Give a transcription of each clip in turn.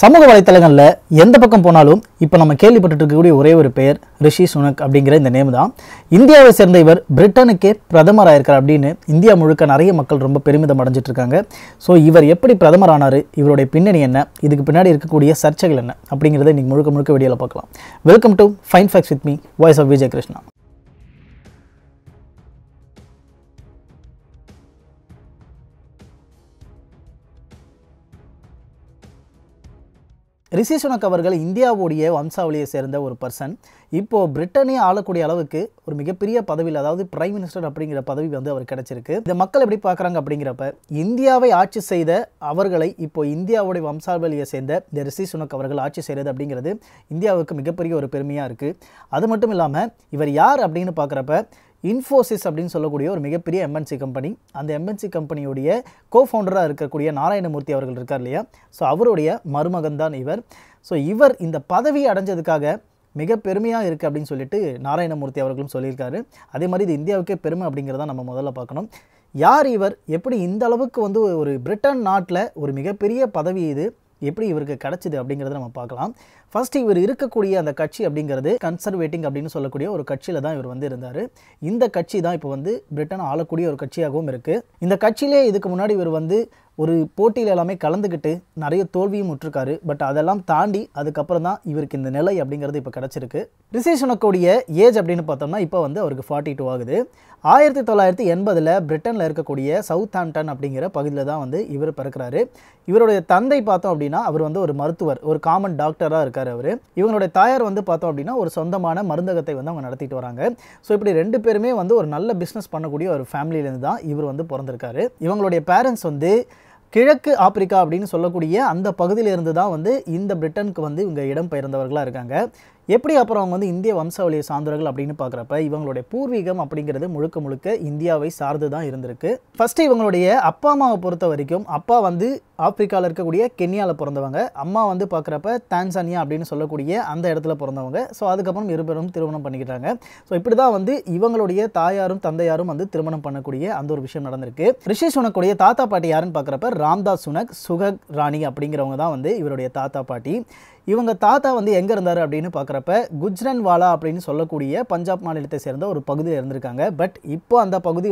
சமூக வலைத்தளங்களில் எந்த பக்கம் போனாலும் இப்போ நம்ம கேள்விப்பட்டு இருக்கக்கூடிய ஒரே ஒரு பெயர் ரிஷி சுனக் அப்படிங்கிற இந்த நேம் தான். இந்தியாவை சேர்ந்த இவர் பிரிட்டனுக்கே பிரதமர் ஆயிருக்கார் அப்படின்னு இந்தியா முழுக்க நிறைய மக்கள் ரொம்ப பெருமிதம் அடைஞ்சிட்டு இருக்காங்க. ஸோ இவர் எப்படி பிரதமர் ஆனார், இவருடைய பின்னணி என்ன, இதுக்கு பின்னாடி இருக்கக்கூடிய சர்ச்சைகள் என்ன அப்படிங்கிறத இன்றைக்கி முழுக்க முழுக்க வீடியோவில் பார்க்கலாம். Welcome to Fine Facts with me, voice of Vijay Krishna. Rishi Sunak அவர்கள் இந்தியாவுடைய வம்சாவளியை சேர்ந்த ஒரு பர்சன். இப்போது பிரிட்டனே ஆளக்கூடிய அளவுக்கு ஒரு மிகப்பெரிய பதவியில், அதாவது பிரைம் மினிஸ்டர் அப்படிங்கிற பதவி அவர் கிடைச்சிருக்கு. இந்த மக்கள் எப்படி பார்க்குறாங்க அப்படிங்கிறப்ப, இந்தியாவை ஆட்சி செய்த அவர்களை இப்போ இந்தியாவுடைய வம்சாவளியை சேர்ந்த இந்த ரிஷி சுனக் அவர்கள் ஆட்சி செய்கிறது அப்படிங்கிறது இந்தியாவுக்கு மிகப்பெரிய ஒரு பெருமையாக இருக்குது. அது மட்டும் இல்லாமல் இவர் யார் அப்படின்னு பார்க்குறப்ப, இன்ஃபோசிஸ் அப்படின்னு சொல்லக்கூடிய ஒரு மிகப்பெரிய எம்என்சி கம்பெனி, அந்த எம்என்சி கம்பெனியுடைய கோஃபவுண்டராக இருக்கக்கூடிய நாராயணமூர்த்தி அவர்கள் இருக்கார் இல்லையா, ஸோ அவருடைய மருமகன் தான் இவர். ஸோ இவர் இந்த பதவி அடைஞ்சதுக்காக மிக பெருமையாக இருக்குது அப்படின்னு சொல்லிட்டு நாராயணமூர்த்தி அவர்களும் சொல்லியிருக்காரு. அதே மாதிரி இது இந்தியாவுக்கே பெருமை அப்படிங்கிறத நம்ம முதல்ல பார்க்கணும். யார் இவர், எப்படி இந்த அளவுக்கு ஒரு பிரிட்டன் நாட்டில் ஒரு மிகப்பெரிய பதவி இது எப்படி இவருக்கு கிடச்சிது அப்படிங்கிறத நம்ம பார்க்கலாம். ஃபர்ஸ்ட் இவர் இருக்கக்கூடிய அந்த கட்சி அப்படிங்கிறது கன்சர்வேட்டிங் அப்படின்னு சொல்லக்கூடிய ஒரு கட்சியில் தான் இவர் இருந்தார். இந்த கட்சி தான் இப்போ பிரிட்டன் ஆளக்கூடிய ஒரு கட்சியாகவும் இருக்குது. இந்த கட்சியிலே இதுக்கு முன்னாடி இவர் ஒரு போட்டியில் எல்லாமே கலந்துக்கிட்டு நிறைய தோல்வியும் முற்றிருக்காரு. பட் அதெல்லாம் தாண்டி அதுக்கப்புறம் தான் இவருக்கு இந்த நிலை அப்படிங்கிறது இப்போ கிடச்சிருக்கு. ரிஷி சுனக்குடைய ஏஜ் அப்படின்னு பார்த்தோம்னா இப்போ அவருக்கு 42 ஆகுது. 1980 பிரிட்டனில் இருக்கக்கூடிய சவுத் ஆம்டன் அப்படிங்கிற பகுதியில் தான் இவர் பிறக்கிறாரு. இவருடைய தந்தை பார்த்தோம் அப்படின்னா அவர் ஒரு மருத்துவர், ஒரு காமன் டாக்டராக இருக்கார் அவர். இவங்களுடைய தாயார் பார்த்தோம் அப்படின்னா ஒரு சொந்தமான மருந்தகத்தை அவங்க நடத்திட்டு வராங்க. ஸோ இப்படி ரெண்டு பேருமே ஒரு நல்ல பிஸ்னஸ் பண்ணக்கூடிய ஒரு ஃபேமிலியிலேருந்து தான் இவர் பிறந்திருக்காரு. இவங்களுடைய பேரண்ட்ஸ் கிழக்கு ஆப்பிரிக்கா அப்படின்னு சொல்லக்கூடிய அந்த பகுதியிலிருந்து தான் இந்த பிரிட்டனுக்கு இவங்க இடம் பெயர்ந்தவர்களாக இருக்காங்க. எப்படி அப்புறம் அவங்க இந்திய வம்சாவளியை சார்ந்தவர்கள் அப்படின்னு பார்க்குறப்ப, இவங்களுடைய பூர்வீகம் அப்படிங்கிறது முழுக்க முழுக்க இந்தியாவை சார்ந்து தான் இருந்திருக்கு. ஃபஸ்ட்டு இவங்களுடைய அப்பா அம்மாவை பொறுத்த வரைக்கும், அப்பா ஆப்பிரிக்காவில் இருக்கக்கூடிய கென்யாவில் பிறந்தவங்க, அம்மா பார்க்குறப்ப தான்சானியா அப்படின்னு சொல்லக்கூடிய அந்த இடத்துல பிறந்தவங்க. ஸோ அதுக்கப்புறம் இருவரும் திருமணம் பண்ணிக்கிட்டாங்க. ஸோ இப்படி தான் இவங்களுடைய தாயாரும் தந்தையாரும் திருமணம் பண்ணக்கூடிய அந்த ஒரு விஷயம் நடந்திருக்கு. ரிஷி சுனக்குடைய தாத்தா பாட்டி யாருன்னு பார்க்குறப்ப ராம்தாஸ் சுனக், சுகக் ராணி அப்படிங்கிறவங்க தான் இவருடைய தாத்தா பாட்டி. இவங்க தாத்தா எங்கே இருந்தார் அப்படின்னு பார்க்குறப்ப குஜ்ரன்வாலா அப்படின்னு சொல்லக்கூடிய பஞ்சாப் மாநிலத்தை சேர்ந்த ஒரு பகுதியில் இருந்திருக்காங்க. பட் இப்போ அந்த பகுதி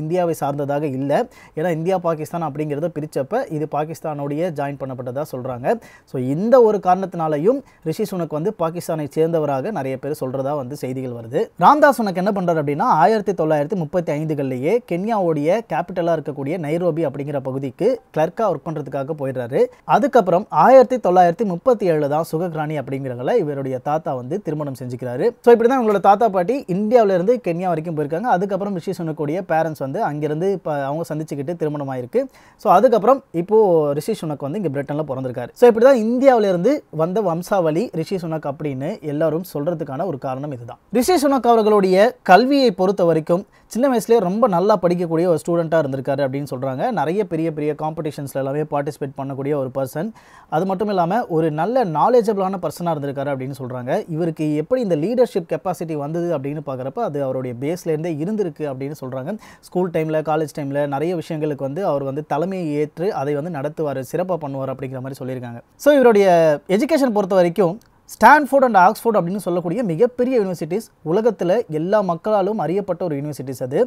இந்தியாவை சார்ந்ததாக இல்லை. ஏன்னா இந்தியா பாகிஸ்தான் அப்படிங்கிறத பிரித்தப்ப இது பாகிஸ்தானோடைய ஜாயின் பண்ணப்பட்டதாக சொல்கிறாங்க. ஸோ இந்த ஒரு காரணத்தினாலையும் ரிஷி சுனக் பாகிஸ்தானை சேர்ந்தவராக நிறைய பேர் சொல்கிறதா செய்திகள் வருது. ராம்தாஸ் சுனக் என்ன பண்ணுறாரு அப்படின்னா 1935களிலேயே கென்யாவுடைய கேபிட்டலாக இருக்கக்கூடிய நைரோபி அப்படிங்கிற பகுதிக்கு கிளர்க்காக ஒர்க் பண்ணுறதுக்காக போயிடுறாரு. அதுக்கப்புறம் 1937 சுகக் ராணி அப்படிங்கிறவங்கள இவருடைய தாத்தா திருமணம் செஞ்சுக்கிறாரு. ஸோ இப்படி தான் உங்களோட தாத்தா பாட்டி இந்தியாவிலிருந்து கென்யா வரைக்கும் போயிருக்காங்க. அதுக்கப்புறம் ரிஷி சுனக்குடைய பேரண்ட்ஸ் அங்கிருந்து இப்போ அவங்க சந்திச்சுக்கிட்டு திருமணம் ஆயிருக்கு. ஸோ அதுக்கப்புறம் இப்போ ரிஷி சுனக் இங்கே பிரிட்டனில் பிறந்திருக்காரு. ஸோ இப்படி தான் இந்தியாவிலிருந்து வந்த வம்சாவளி ரிஷி சுனக் அப்படின்னு எல்லாரும் சொல்றதுக்கான ஒரு காரணம் இதுதான். ரிஷி சுனக் அவர்களுடைய கல்வியை பொறுத்த வரைக்கும் சின்ன வயசுலேயே ரொம்ப நல்லா படிக்கக்கூடிய ஒரு ஸ்டூடெண்ட்டாக இருந்திருக்காரு அப்படின்னு சொல்கிறாங்க. நிறைய பெரிய பெரிய காம்படிஷன்ஸில் எல்லாமே பார்ட்டிசிபேட் பண்ணக்கூடிய ஒரு பர்சன். அது மட்டும் இல்லாமல் ஒரு நல்ல நாலேஜபிளான பர்சனாக இருந்திருக்காரு அப்படின்னு சொல்கிறாங்க. இவருக்கு எப்படி இந்த லீடர்ஷிப் கெப்பாசிட்டி வந்தது அப்படின்னு பார்க்குறப்ப அது அவருடைய பேஸ்லேருந்தே இருந்திருக்கு அப்படின்னு சொல்கிறாங்க. ஸ்கூல் டைமில், காலேஜ் டைமில் நிறைய விஷயங்களுக்கு அவர் தலைமையை ஏற்று அதை நடத்துவார், சிறப்பாக பண்ணுவார் அப்படிங்கிற மாதிரி சொல்லியிருக்காங்க. ஸோ இவருடைய எஜுகேஷன் பொறுத்த வரைக்கும் ஸ்டான்ஃபோர்ட் அண்ட் ஆக்ஸ்ஃபோர்ட் அப்படின்னு சொல்லக்கூடிய மிகப்பெரிய யூனிவர்சிட்டிஸ், உலகத்தில் எல்லா மக்களாலும் அறியப்பட்ட ஒரு யூனிவர்சிட்டிஸ். அது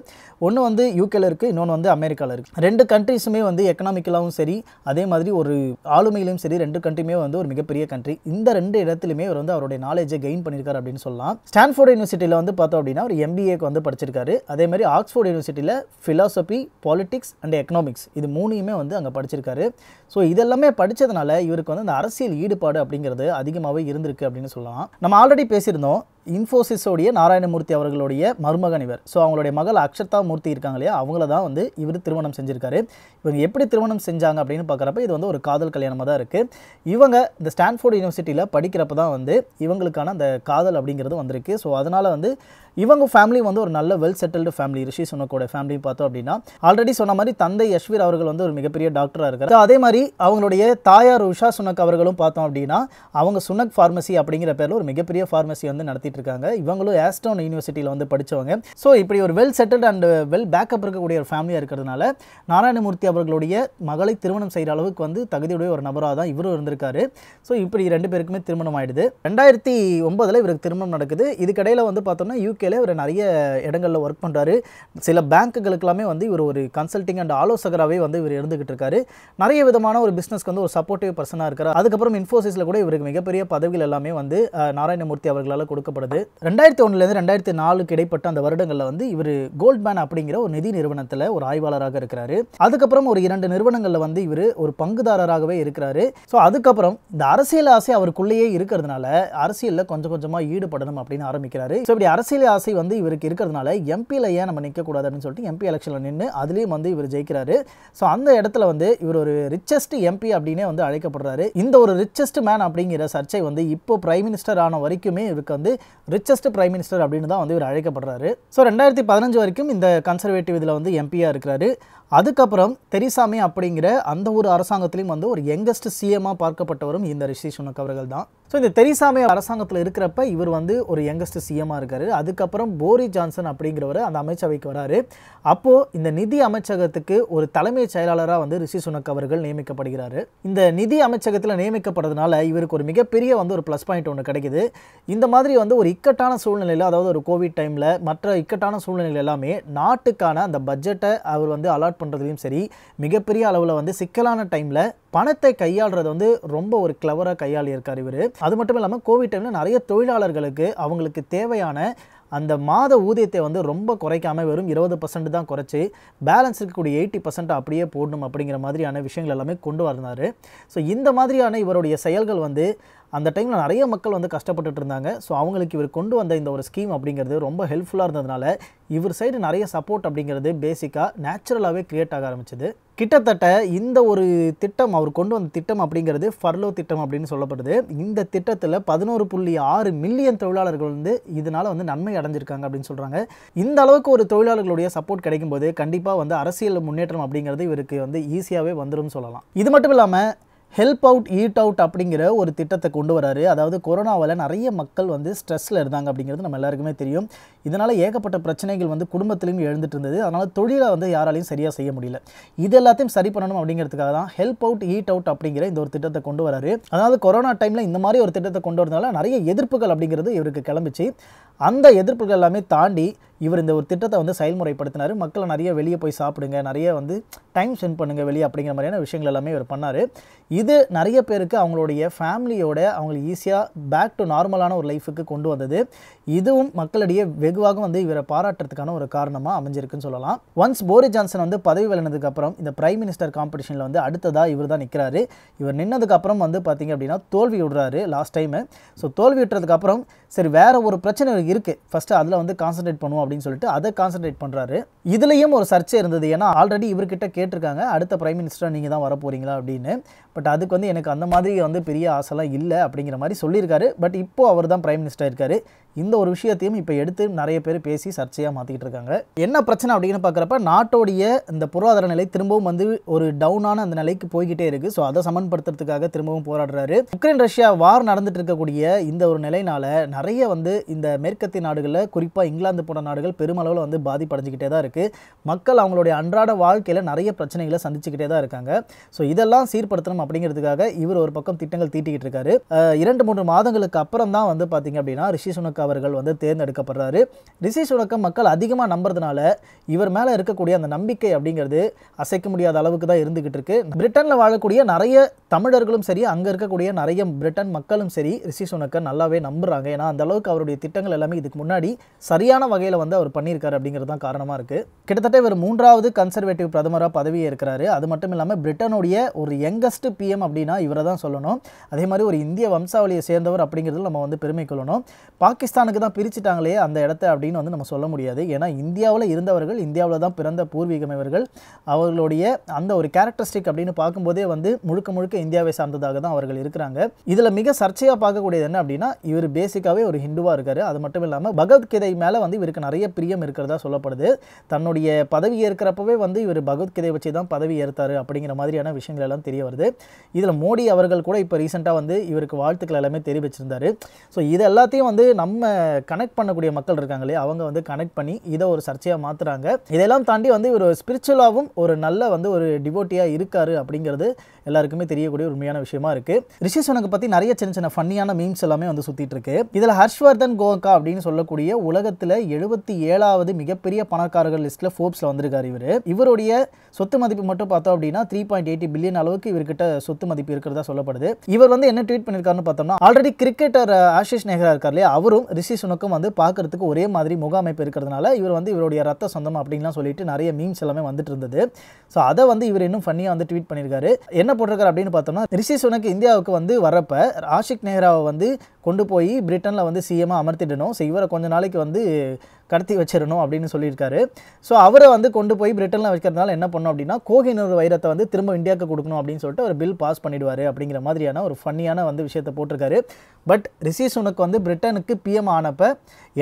ஒன்று யூகேல இருக்குது, இன்னொன்று அமெரிக்காவில் இருக்குது. ரெண்டு கண்ட்ரிஸுமே எக்கனாமிக்கலாகவும் சரி, அதே மாதிரி ஒரு ஆளுமையிலும் சரி, ரெண்டு கண்ட்ரியுமே ஒரு மிகப்பெரிய கண்ட்ரி. இந்த ரெண்டு இடத்துலையுமே அவர் அவருடைய நாலேஜை கெயின் பண்ணியிருக்காரு அப்படின்னு சொல்லலாம். ஸ்டான்ஃபோர்ட் யூனிவர்சிட்டியில் பார்த்தோம் அப்படின்னா ஒரு MBAக்கு படிச்சிருக்காரு. அதே மாதிரி ஆக்ஸ்ஃபோர்ட் யூனிவர்சிட்டியில் ஃபிலாசபி, பாலிட்டிக்ஸ் அண்ட் எக்கனாமிக்ஸ் இது மூணையுமே அங்கே படிச்சிருக்காரு. ஸோ இதெல்லாமே படித்ததுனால இவருக்கு அந்த அரசியல் ஈடுபாடு அப்படிங்கிறது அதிகமாகவே இருந்திருக்கு அப்படின்னு சொல்லலாம். நம்ம ஆல்ரெடி பேசியிருந்தோம், இன்ஃபோசிஸோடைய நாராயணமூர்த்தி அவர்களுடைய மருமகன் இவர். ஸோ அவங்களுடைய மகள் அக்ஷதா மூர்த்தி இருக்காங்க இல்லையா, அவங்கள தான் இவர் திருமணம் செஞ்சுருக்காரு. இவங்க எப்படி திருமணம் செஞ்சாங்க அப்படின்னு பார்க்குறப்ப இது ஒரு காதல் கல்யாணமாக தான் இருக்குது. இவங்க இந்த ஸ்டான்ஃபோர்ட் யூனிவர்சிட்டியில் படிக்கிறப்ப தான் இவங்களுக்கான அந்த காதல் அப்படிங்கிறது வந்திருக்கு. ஸோ அதனால் இவங்க ஃபேமிலி ஒரு நல்ல வெல் செட்டில்டு ஃபேமிலி. ரிஷி சுனக்கோட ஃபேமிலி பார்த்தோம் அப்படின்னா ஆல்ரெடி சொன்ன மாதிரி தந்தை யஷ்வீர் அவர்கள் ஒரு மிகப்பெரிய டாக்டராக இருக்காரு. அதே மாதிரி அவங்களுடைய தாயார் உஷா சுனக் அவர்களும் பார்த்தோம் அப்படின்னா அவங்க சுனக் ஃபார்மசி அப்படிங்கிற பேரில் ஒரு மிகப்பெரிய ஃபார்மசி நடத்திட்டு பண்ணிட்டு இருக்காங்க. இவங்களும் ஆஸ்டன் யூனிவர்சிட்டியில் வந்து படித்தவங்க. ஸோ இப்படி ஒரு well settled and well backup இருக்கக்கூடிய ஒரு ஃபேமிலியாக இருக்கிறதுனால நாராயணமூர்த்தி அவர்களுடைய மகளை திருமணம் செய்கிற அளவுக்கு வந்து தகுதியுடைய ஒரு நபராக தான் இவரும் இருந்திருக்காரு. ஸோ இப்படி 2 பேருக்குமே திருமணம் ஆயிடுது. 2009 இவருக்கு திருமணம் நடக்குது. இதுக்கடையில் வந்து பார்த்தோம்னா யூகேல இவர் நிறைய இடங்களில் ஒர்க் பண்ணுறாரு. சில பேங்க்குகளுக்கெல்லாமே வந்து இவர் ஒரு கன்சல்டிங் அண்ட் ஆலோசகராகவே வந்து இவர் இருந்துகிட்டு இருக்காரு. நிறைய விதமான ஒரு பிஸ்னஸ்க்கு வந்து ஒரு சப்போர்ட்டிவ் பர்சனாக இருக்கார். அதுக்கப்புறம் இன்ஃபோசிஸில் கூட இவருக்கு மிகப்பெரிய பதவிகள் எல்லாமே வந்து நாராயணமூர்த்தி அவர்களால் கொடுக்கப்படுது. 2001 2004 இடைப்பட்ட அந்த வருடங்களில் வந்து இவர் கோல்ட்மேன் அப்படிங்கிற ஒரு நிதி நிறுவனத்தில் ஒரு ஆய்வாளராக இருக்கிறாரு. அதுக்கப்புறம் ஒரு 2 நிறுவனங்களில் வந்து இவர் ஒரு பங்குதாரராகவே இருக்கிறாரு. ஸோ அதுக்கப்புறம் இந்த அரசியல் ஆசை அவருக்குள்ளேயே இருக்கிறதுனால அரசியலில் கொஞ்சம் கொஞ்சமாக ஈடுபடணும் அப்படின்னு ஆரம்பிக்கிறாரு. ஸோ இப்படி அரசியல் ஆசை வந்து இவருக்கு இருக்கிறதுனால எம்பியில் ஏன் நம்ம நிற்கக்கூடாது அப்படின்னு சொல்லிட்டு எம்பி எலெக்ஷனில் நின்று அதுலேயும் வந்து இவர் ஜெயிக்கிறாரு. ஸோ அந்த இடத்துல வந்து இவர் ஒரு ரிச்சஸ்ட் எம்பி அப்படின்னே வந்து அழைக்கப்படுறாரு. இந்த ஒரு ரிச்சஸ்ட் மேன் அப்படிங்கிற சர்ச்சை வந்து இப்போ பிரைம் மினிஸ்டர் ஆன வரைக்குமே இவருக்கு வந்து ரிச்சஸ்ட் பிரைம் மினிஸ்டர் அப்படின்னு தான் வந்து இவர் அழைக்கப்படுறாரு. ஸோ 2015 வரைக்கும் இந்த கன்சர்வேட்டிவ் இதில் வந்து எம்பியாக இருக்கிறாரு. அதுக்கப்புறம் தெரீசா மே அப்படிங்கிற அந்த ஒரு அரசாங்கத்திலையும் வந்து ஒரு யங்கஸ்ட் சிஎம்மாக பார்க்கப்பட்டவரும் இந்த ரிஷி சுனக் அவர்கள் தான். ஸோ இந்த தெரீசா மே அரசாங்கத்தில் இருக்கிறப்ப இவர் வந்து ஒரு யங்கஸ்ட் சிஎம்மாக இருக்காரு. அதுக்கப்புறம் போரிஸ் ஜான்சன் அப்படிங்கிறவர் அந்த அமைச்சரவைக்கு வராரு. அப்போது இந்த நிதி அமைச்சகத்துக்கு ஒரு தலைமைச் செயலாளராக வந்து ரிஷி சுனக் அவர்கள் நியமிக்கப்படுகிறாரு. இந்த நிதி அமைச்சகத்தில் நியமிக்கப்படுறதுனால இவருக்கு ஒரு மிகப்பெரிய வந்து ஒரு ப்ளஸ் பாயிண்ட் ஒன்று கிடைக்குது. இந்த மாதிரி வந்து ஒரு இக்கட்டான சூழ்நிலையில், அதாவது ஒரு கோவிட் டைமில் மற்ற இக்கட்டான சூழ்நிலைகள் எல்லாமே நாட்டுக்கான அந்த பட்ஜெட்டை அவர் வந்து அலாட் பண்ணுறதுலையும் சரி, மிகப்பெரிய அளவில் வந்து சிக்கலான டைமில் பணத்தை கையாளுறது வந்து ரொம்ப ஒரு கிளவராக கையாளி இருக்கார் இவர். அது மட்டும் இல்லாமல் கோவிட் டைமில் நிறைய தொழிலாளர்களுக்கு அவங்களுக்கு தேவையான அந்த மாத ஊதியத்தை வந்து ரொம்ப குறைக்காமல் வெறும் 20% தான் குறைச்சி பேலன்ஸ் இருக்கக்கூடிய 80% அப்படியே போடணும் அப்படிங்கிற மாதிரியான விஷயங்கள் எல்லாமே கொண்டு வந்தார். ஸோ இந்த மாதிரியான இவருடைய செயல்கள் வந்து அந்த டைமில் நிறைய மக்கள் வந்து கஷ்டப்பட்டுட்டு இருந்தாங்க. ஸோ அவங்களுக்கு இவர் கொண்டு வந்த இந்த ஒரு ஸ்கீம் அப்படிங்கிறது ரொம்ப ஹெல்ப்ஃபுல்லாக இருந்ததுனால இவர் சைடு நிறைய சப்போர்ட் அப்படிங்கிறது பேசிக்காக நேச்சுரலாகவே கிரியேட் ஆக ஆரம்பிச்சது. கிட்டத்தட்ட இந்த ஒரு திட்டம், அவர் கொண்டு வந்த திட்டம் அப்படிங்கிறது ஃபர்லோ திட்டம் அப்படின்னு சொல்லப்படுது. இந்த திட்டத்தில் 11.6 மில்லியன் தொழிலாளர்கள் வந்து இதனால் வந்து நன்மை அடைஞ்சிருக்காங்க அப்படின்னு சொல்கிறாங்க. இந்த அளவுக்கு ஒரு தொழிலாளர்களுடைய சப்போர்ட் கிடைக்கும்போது கண்டிப்பாக வந்து அரசியல் முன்னேற்றம் அப்படிங்கிறது இவருக்கு வந்து ஈஸியாகவே வந்துடும் சொல்லலாம். இது மட்டும் இல்லாமல் ஹெல்ப் அவுட் ஈட் அவுட் அப்படிங்கிற ஒரு திட்டத்தை கொண்டு வராரு. அதாவது கொரோனாவில் நிறைய மக்கள் வந்து ஸ்ட்ரெஸ்ஸில் இருந்தாங்க அப்படிங்கிறது நம்ம எல்லாருக்குமே தெரியும். இதனால் ஏகப்பட்ட பிரச்சனைகள் வந்து குடும்பத்திலையும் எழுந்துட்டு இருந்தது. அதனால் தொழிலை வந்து யாராலையும் சரியாக செய்ய முடியல. இது எல்லாத்தையும் சரி பண்ணணும் அப்படிங்கிறதுக்காக தான் ஹெல்ப் அவுட் ஈட் அவுட் அப்படிங்கிற இந்த ஒரு திட்டத்தை கொண்டு வராரு. அதாவது கொரோனா டைமில் இந்த மாதிரி ஒரு திட்டத்தை கொண்டு வரதுனால நிறைய எதிர்ப்புகள் அப்படிங்கிறது இவருக்கு கிளம்பிச்சு. அந்த எதிர்ப்புகள் எல்லாமே தாண்டி இவர் இந்த ஒரு திட்டத்தை வந்து செயல்முறைப்படுத்தினார். மக்களை நிறைய வெளியே போய் சாப்பிடுங்க, நிறைய வந்து டைம் ஸ்பெண்ட் பண்ணுங்கள் வெளியே அப்படிங்கிற மாதிரியான விஷயங்கள் எல்லாமே இவர் பண்ணார். இது நிறைய பேருக்கு அவங்களுடைய ஃபேமிலியோட அவங்களுக்கு ஈஸியாக பேக் டு நார்மலான ஒரு லைஃபுக்கு கொண்டு வந்தது. இதுவும் மக்களிடையே வெகுவாக வந்து இவரை பாராட்டுறதுக்கான ஒரு காரணமாக அமைஞ்சிருக்குன்னு சொல்லலாம். ஒன்ஸ் போரிஸ் ஜான்சன் வந்து பதவி விலகினதுக்கப்புறம் இந்த பிரைம் மினிஸ்டர் காம்படிஷனில் வந்து அடுத்ததாக இவர் தான் நிற்கிறாரு. இவர் நின்னதுக்கப்புறம் வந்து பார்த்திங்க அப்படின்னா தோல்வி விடுறாரு லாஸ்ட் டைமு. ஸோ தோல்வி விட்டுறதுக்கப்புறம் சரி வேறு ஒரு பிரச்சனை இருக்குது, ஃபஸ்ட்டு அதில் வந்து கான்சன்ட்ரேட் பண்ணுவோம் அப்படின்னு சொல்லிட்டு அதை கான்சன்ட்ரேட் பண்ணுறாரு. இதுலேயும் ஒரு சர்ச்சை இருந்தது. ஏன்னா ஆல்ரெடி இவர்கிட்ட கேட்டிருக்காங்க அடுத்த பிரைம் மினிஸ்டராக நீங்கள் தான் வரப்போறீங்களா அப்படின்னு. பட் அதுக்கு வந்து எனக்கு அந்த மாதிரி வந்து பெரிய ஆசைலாம் இல்லை அப்படிங்கிற மாதிரி சொல்லியிருக்காரு. பட் இப்போது அவர் தான் பிரைம் மினிஸ்டராக இருக்கார். இந்த ஒரு விஷயத்தையும் இப்போ எடுத்து நிறைய பேர் பேசி சர்ச்சையாக மாற்றிக்கிட்டு இருக்காங்க. என்ன பிரச்சனை அப்படின்னு பார்க்குறப்ப நாட்டோடைய இந்த பொருளாதார நிலை திரும்பவும் வந்து ஒரு டவுனான அந்த நிலைக்கு போய்கிட்டே இருக்குது. ஸோ அதை சமன்படுத்துறதுக்காக திரும்பவும் போராடுறாரு. உக்ரைன் ரஷ்யா வார் நடந்துட்டு இருக்கக்கூடிய இந்த ஒரு நிலையினால நிறைய வந்து இந்த மேற்கத்திய நாடுகளில் குறிப்பாக இங்கிலாந்து போன்ற நாடுகள் பெருமளவில் வந்து பாதிப்படைஞ்சிக்கிட்டே தான் இருக்குது. மக்கள் அவங்களுடைய அன்றாட வாழ்க்கையில் நிறைய பிரச்சனைகளை சந்திச்சுக்கிட்டே தான் இருக்காங்க. ஸோ இதெல்லாம் சீர்படுத்தணும் அப்படிங்கிறதுக்காக இவர் ஒரு பக்கம் திட்டங்கள் தீட்டிக்கிட்டு இருக்காரு. 2-3 மாதங்களுக்கு அப்புறம் தான் வந்து பார்த்தீங்க அப்படின்னா ரிஷி சுனக் அவர்கள் வந்து தேர்ந்தெடுக்கப்படுறாரு. ரிஷி சுனக்கை மக்கள் அதிகமாக நம்புறதுனால இவர் மேலே இருக்கக்கூடிய அந்த நம்பிக்கை அப்படிங்கிறது அசைக்க முடியாத அளவுக்கு தான் இருந்துகிட்டு இருக்கு. பிரிட்டனில் வாழக்கூடிய நிறைய தமிழர்களும் சரி, அங்கே இருக்கக்கூடிய நிறைய பிரிட்டன் மக்களும் சரி ரிஷி சுனக்கை நல்லாவே நம்புறாங்க. ஏன்னா அந்த அளவுக்கு அவருடைய திட்டங்கள் எல்லாமே இதுக்கு முன்னாடி சரியான வகையில் வந்து அவர் பண்ணியிருக்காரு அப்படிங்கிறது தான் காரணமாக இருக்குது. கிட்டத்தட்ட இவர் 3வது கன்சர்வேட்டிவ் பிரதமராக பதவியே இருக்கிறாரு. அது மட்டும் இல்லாமல் பிரிட்டனுடைய ஒரு யங்கஸ்ட் பிஎம் அப்படின்னா இவரை தான் சொல்லணும். அதே மாதிரி ஒரு இந்திய வம்சாவளியை சேர்ந்தவர் அப்படிங்கிறது நம்ம வந்து பெருமை கொள்ளணும். பாகிஸ்தானுக்கு தான் பிரிச்சுட்டாங்களே அந்த இடத்த அப்படின்னு வந்து நம்ம சொல்ல முடியாது. ஏன்னா இந்தியாவில் இருந்தவர்கள், இந்தியாவில் தான் பிறந்த பூர்வீகம் இவர்கள். அவர்களுடைய அந்த ஒரு கேரக்டரிஸ்டிக் அப்படின்னு பார்க்கும்போதே வந்து முழுக்க முழுக்க இந்தியாவை சார்ந்ததாக தான் அவர்கள் இருக்கிறாங்க. இதில் மிக சர்ச்சையாக பார்க்கக்கூடியது என்ன அப்படின்னா இவர் பேசிக்காகவே ஒரு ஹிந்துவாக இருக்காரு. அது மட்டும் இல்லாமல் பகவத்கீதை மேலே வந்து இவருக்கு நிறைய பிரியம் இருக்கிறதா சொல்லப்படுது. தன்னுடைய பதவி ஏற்கிறப்பவே வந்து இவர் பகவத்கீதை வச்சு தான் பதவி ஏற்றாரு அப்படிங்கிற மாதிரியான விஷயங்கள் எல்லாம் தெரிய வருது. இதில் மோடி அவர்கள் கூட இப்போ ரீசெண்டாக வந்து இவருக்கு வாழ்த்துக்கள் எல்லாமே தெரிவிச்சிருந்தாரு. ஸோ இது எல்லாத்தையும் வந்து நம்ம கனெக்ட் பண்ணக்கூடிய மக்கள் இருக்காங்களே, அவங்க வந்து கனெக்ட் பண்ணி இதை ஒரு சர்ச்சையாக மாற்றுறாங்க. இதெல்லாம் தாண்டி வந்து இவர் ஸ்பிரிச்சுவலாகவும் ஒரு நல்ல வந்து ஒரு டிவோட்டியாக இருக்காரு அப்படிங்கிறது எல்லாருக்குமே தெரியக்கூடிய உண்மையான விஷயமா இருக்கு. ரிஷி சுனக் பற்றி நிறைய சின்ன சின்ன ஃபன்னியான மீம்ஸ் எல்லாமே வந்து சுற்றிட்டு இருக்கு. இதில் ஹர்ஷ்வர்தன் கோகா அப்படின்னு சொல்லக்கூடிய உலகத்தில் 77வது மிகப்பெரிய பணக்காரர்கள் லிஸ்ட்டில் ஃபோர்ப்ஸில் வந்திருக்காரு. இவருடைய சொத்து மதிப்பு மட்டும் பார்த்தோம் அப்படின்னா 3.80 பில்லியன் அளவுக்கு இவர்கிட்ட சொத்து மதிப்பு இருக்கிறதா சொல்லப்படுது. இவர் வந்து என்ன ட்வீட் பண்ணியிருக்காருன்னு பார்த்தோம்னா, ஆல்ரெடி கிரிக்கெட்டர் ஆஷிஷ் நெஹ்ரா இருக்கார் இல்லையா, அவரும் ரிஷி சுனக்கும் வந்து பார்க்கறதுக்கு ஒரே மாதிரி முக அமைப்பு இருக்கிறதுனால இவர் வந்து இவருடைய ரத்த சொந்தம் அப்படின்லாம் சொல்லிட்டு நிறைய மீம்ஸ் எல்லாமே வந்துட்டு இருந்தது. ஸோ அதை வந்து இவர் இன்னும் ஃபன்னியாக வந்து ட்வீட் பண்ணியிருக்காரு. என்ன போட்டிருக்காரு அப்படின்னு பார்த்தோம்னா, ரிஷி சுனக் இந்தியாவுக்கு வந்து வரப்ப ஆஷிஷ் நெஹ்ராவை வந்து கொண்டு போய் பிரிட்டனில் வந்து சிஎம்மாக அமர்த்திடணும். ஸோ இவரை கொஞ்ச நாளைக்கு வந்து கடத்தி வச்சிடணும் அப்படின்னு சொல்லியிருக்காரு. ஸோ அவரை வந்து கொண்டு போய் பிரிட்டனில் வைக்கிறதுனால என்ன பண்ணணும் அப்படின்னா, கோஹினூர் வைரத்தை வந்து திரும்ப இந்தியாவுக்கு கொடுக்கணும் அப்படின்னு சொல்லிட்டு ஒரு பில் பாஸ் பண்ணிடுவார் அப்படிங்கிற மாதிரியான ஒரு ஃபன்னியான வந்து விஷயத்தை போட்டிருக்காரு. பட் ரிஷி சுனக் வந்து பிரிட்டனுக்கு பிஎம் ஆனப்போ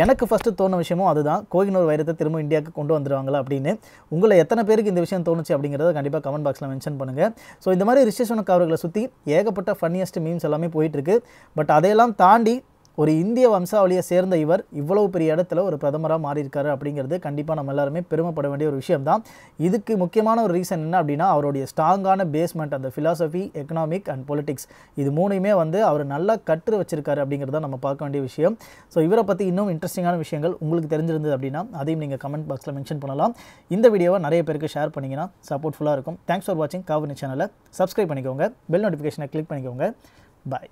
எனக்கு ஃபஸ்ட்டு தோணு விஷயமும் அதுதான், கோஹினூர் வைரத்தை திரும்ப இந்தியாவுக்கு கொண்டு வந்துடுவாங்களா அப்படின்னு. உங்களை எத்தனை பேருக்கு இந்த விஷயம் தோணுச்சு அப்படிங்கிறத கண்டிப்பாக கமெண்ட் பாக்ஸில் மென்ஷன் பண்ணுங்கள். ஸோ இந்த மாதிரி ரிஷி சுனக் அவர்களை சுற்றி ஏகப்பட்ட ஃபன்னியஸ்ட் மீம்ஸ் எல்லாமே போயிட்டுருக்கு. பட் அதையெல்லாம் தாண்டி ஒரு இந்திய வம்சாவளியை சேர்ந்த இவர் இவ்வளவு பெரிய இடத்துல ஒரு பிரதமராக மாறியிருக்காரு அப்படிங்கிறது கண்டிப்பாக நம்ம எல்லாருமே பெருமைப்பட வேண்டிய ஒரு விஷயம் தான். இதுக்கு முக்கியமான ஒரு ரீசன் என்ன அப்படின்னா, அவருடைய ஸ்ட்ராங்கான பேஸ்மெண்ட், அந்த ஃபிலாசபி, எக்கனாமிக் அண்ட் பொலிட்டிக்ஸ், இது மூணுமே வந்து அவர் நல்லா கற்று வச்சிருக்காரு அப்படிங்கிறத நம்ம பார்க்க வேண்டிய விஷயம். ஸோ இவரை பற்றி இன்னும் இன்ட்ரெஸ்டிங்கான விஷயங்கள் உங்களுக்கு தெரிஞ்சிருந்தது அப்படின்னா அதையும் நீங்கள் கமெண்ட் பாக்ஸில் மென்ஷன் பண்ணலாம். இந்த வீடியோவை நிறைய பேருக்கு ஷேர் பண்ணிங்கன்னா சப்போர்ட்ஃபுல்லாக இருக்கும். தேங்க்ஸ் ஃபார் வாட்சிங் காவினி சேனலை சப்ஸ்கிரைப் பண்ணிக்கோங்க, பெல் நோட்டிஃபிகேஷனை கிளிக் பண்ணிக்கோங்க. பாய்.